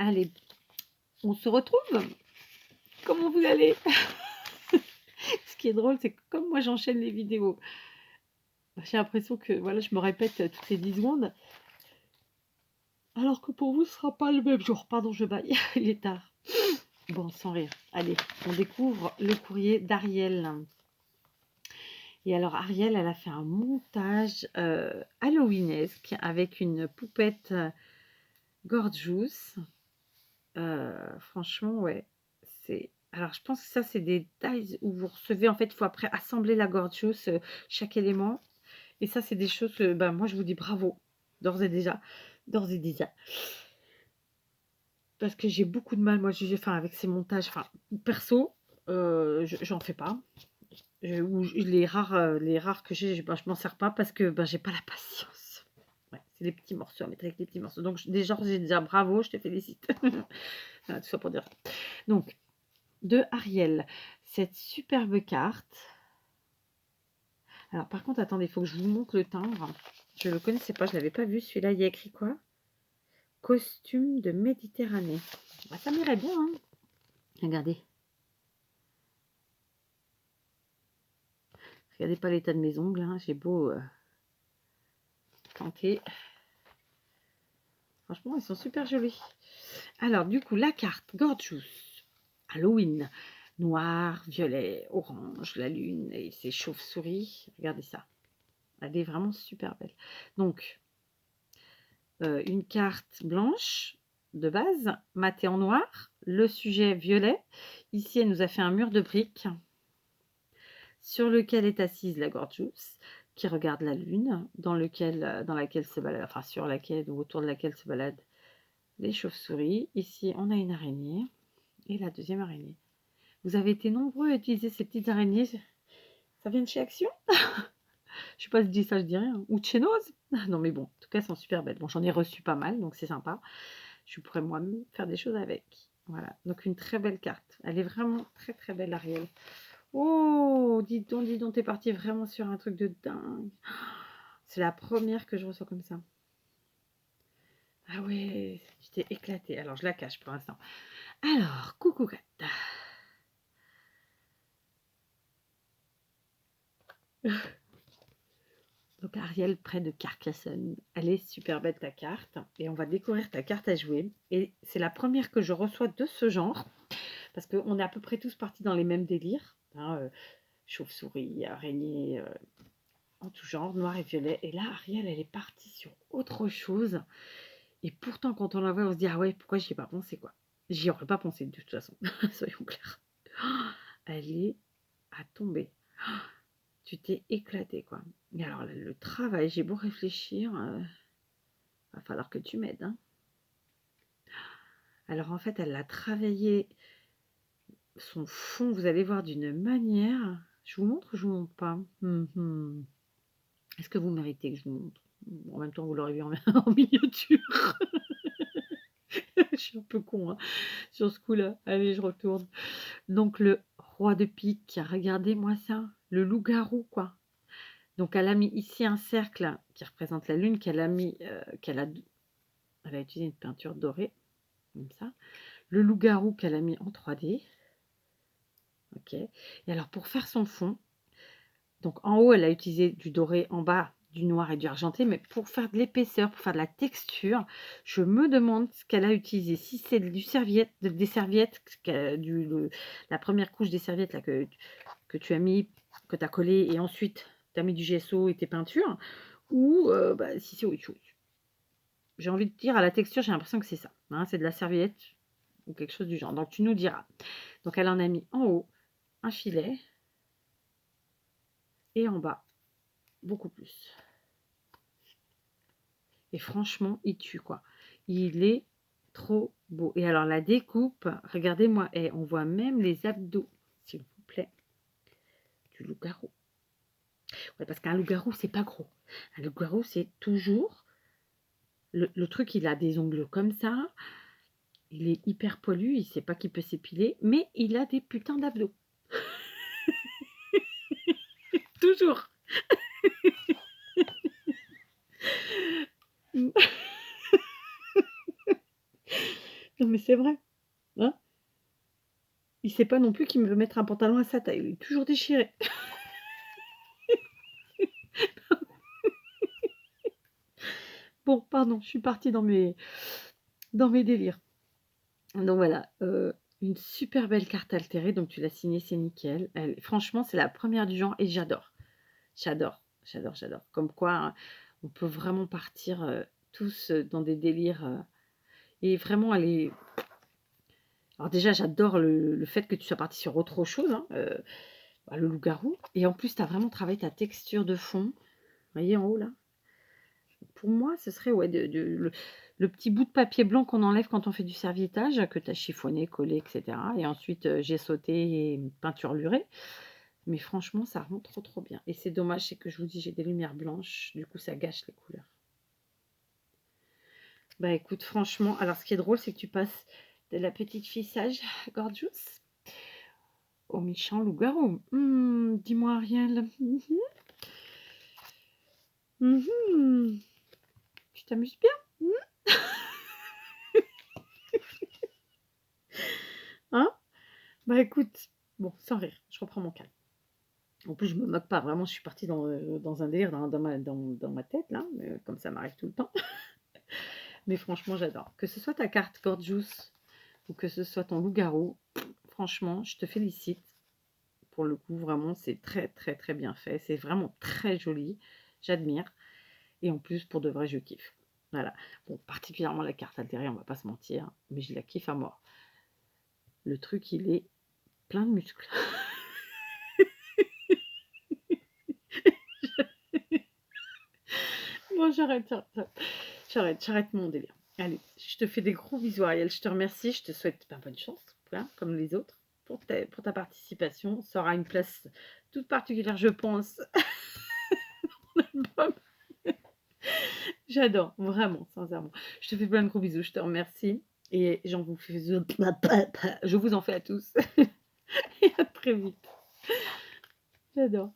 Allez, on se retrouve. Comment vous allez? Ce qui est drôle, c'est que comme moi j'enchaîne les vidéos, j'ai l'impression que voilà, je me répète toutes les 10 secondes. Alors que pour vous, ce ne sera pas le même jour. Pardon, je baille, il est tard. Bon, sans rire. Allez, on découvre le courrier d'Ariel. Et alors, Ariel, elle a fait un montage halloweenesque avec une poupette gorgeous. Franchement, ouais. Alors, je pense que ça, c'est des tailles où vous recevez. En fait, il faut après assembler la gorgeous, chaque élément. Et ça, c'est des choses que moi, je vous dis bravo, d'ores et déjà. D'ores et déjà. Parce que j'ai beaucoup de mal, moi, avec ces montages. Perso, j'en fais pas. Les rares que j'ai, je m'en sers pas parce que j'ai pas la patience. Ouais, c'est les petits morceaux à mettre avec les petits morceaux. Donc, j'ai déjà bravo, je te félicite. Voilà, tout ça pour dire. Donc, de Ariel, cette superbe carte. Alors, par contre, attendez, il faut que je vous montre le timbre. Je ne le connaissais pas, je ne l'avais pas vu. Celui-là, il y a écrit quoi? Costume de Méditerranée. Ça m'irait bien, hein. Regardez. Regardez pas l'état de mes ongles, hein. J'ai beau tenter. Franchement, ils sont super jolis. Alors, du coup, la carte Gorgeous Halloween. Noir, violet, orange, la lune et ses chauves-souris. Regardez ça. Elle est vraiment super belle. Donc, une carte blanche de base, matée en noir. Le sujet violet. Ici, elle nous a fait un mur de briques sur lequel est assise la Gorgeous, qui regarde la lune, dans laquelle se balade, enfin sur laquelle ou autour de laquelle se baladent les chauves-souris. Ici, on a une araignée et la deuxième araignée. Vous avez été nombreux à utiliser ces petites araignées. Ça vient de chez Action. Je sais pas si je dis ça, je dis rien. Ou de chez Noz. Non mais bon, en tout cas, elles sont super belles. Bon, j'en ai reçu pas mal, donc c'est sympa. Je pourrais moi-même faire des choses avec. Voilà, donc une très belle carte. Elle est vraiment très très belle, Ariel. Oh, dis donc, t'es parti vraiment sur un truc de dingue. C'est la première que je reçois comme ça. Ah ouais, je t'ai éclaté. Alors, je la cache pour l'instant. Alors, coucou Kat. Donc, Ariel, près de Carcassonne. Elle est super belle ta carte. Et on va découvrir ta carte à jouer. Et c'est la première que je reçois de ce genre. Parce qu'on est à peu près tous partis dans les mêmes délires. Hein, chauve-souris, araignée, en tout genre, noir et violet. Et là, Ariel, elle est partie sur autre chose. Et pourtant, quand on la voit, on se dit, ah ouais, pourquoi j'y ai pas pensé, quoi. J'y aurais pas pensé, de toute façon. Soyons clairs. Elle est à tomber. Tu t'es éclaté, quoi. Et alors, le travail, j'ai beau réfléchir, va falloir que tu m'aides, hein. Alors, en fait, elle a travaillé son fond, vous allez voir, d'une manière. Je vous montre ou je vous montre pas? Est-ce que vous méritez que je vous montre? En même temps, vous l'aurez vu en miniature. Je suis un peu con, hein, sur ce coup-là. Allez, je retourne. Donc, le roi de pique, regardez-moi ça. Le loup-garou, quoi. Donc, elle a mis ici un cercle qui représente la lune, elle a utilisé une peinture dorée, comme ça. Le loup-garou qu'elle a mis en 3D. Ok. Et alors, pour faire son fond, donc en haut, elle a utilisé du doré, en bas, du noir et du argenté, mais pour faire de l'épaisseur, pour faire de la texture, je me demande ce qu'elle a utilisé. Si c'est des serviettes, la première couche des serviettes là, que tu as mis, que tu as collé, et ensuite tu as mis du gesso et tes peintures, ou si c'est autre chose. J'ai envie de dire, à la texture, j'ai l'impression que c'est ça. Hein, c'est de la serviette ou quelque chose du genre. Donc tu nous diras. Donc elle en a mis en haut un filet et en bas beaucoup plus. Et franchement, il tue, quoi. Il est trop beau. Et alors, la découpe, regardez-moi, et on voit même les abdos, s'il vous plaît, du loup-garou. Ouais, parce qu'un loup-garou, c'est pas gros. Un loup-garou, c'est toujours... Le truc, il a des ongles comme ça. Il est hyper poilu, il sait pas qu'il peut s'épiler, mais il a des putains d'abdos. Toujours. Non, mais c'est vrai, hein. Il sait pas non plus qu'il me veut mettre un pantalon à sa taille, il est toujours déchiré. Bon, pardon, je suis partie dans mes délires. Donc voilà, une super belle carte altérée, donc tu l'as signée, c'est nickel. Elle franchement, c'est la première du genre et j'adore. J'adore, j'adore, j'adore. Comme quoi, hein, on peut vraiment partir, tous, dans des délires, et vraiment elle est alors déjà, j'adore le fait que tu sois parti sur autre chose, hein, bah, le loup-garou et en plus, tu as vraiment travaillé ta texture de fond. Vous voyez en haut là? Pour moi, ce serait ouais, le petit bout de papier blanc qu'on enlève quand on fait du serviettage, que tu as chiffonné, collé, et cetera et ensuite, j'ai sauté et peinturluré. Mais franchement, ça rend trop, trop bien et c'est dommage, c'est que je vous dis, j'ai des lumières blanches, du coup, ça gâche les couleurs. Bah, écoute, franchement, alors ce qui est drôle, c'est que tu passes de la petite fille sage, gorgeous, au méchant loup-garou. Dis-moi, Ariel. Mhm. Tu t'amuses bien? Hein? Bah écoute, bon, sans rire, je reprends mon calme. En plus, je me moque pas, vraiment, je suis partie dans un délire dans ma tête, là, comme ça m'arrive tout le temps. Mais franchement, j'adore. Que ce soit ta carte Gorgeous ou que ce soit ton loup-garou, franchement, je te félicite. Pour le coup, vraiment, c'est très, très, très bien fait. C'est vraiment très joli. J'admire. Et en plus, pour de vrai, je kiffe. Voilà. Bon, particulièrement la carte altérée, on va pas se mentir, mais je la kiffe à mort. Le truc, il est plein de muscles. Bon, j'arrête mon délire. Allez, je te fais des gros bisous, Ariel. Je te remercie. Je te souhaite bonne chance, voilà, comme les autres, pour ta participation. Ça aura une place toute particulière, je pense. J'adore, vraiment, sincèrement. Je te fais plein de gros bisous. Je te remercie. Et je vous en fais à tous. Et à très vite. J'adore.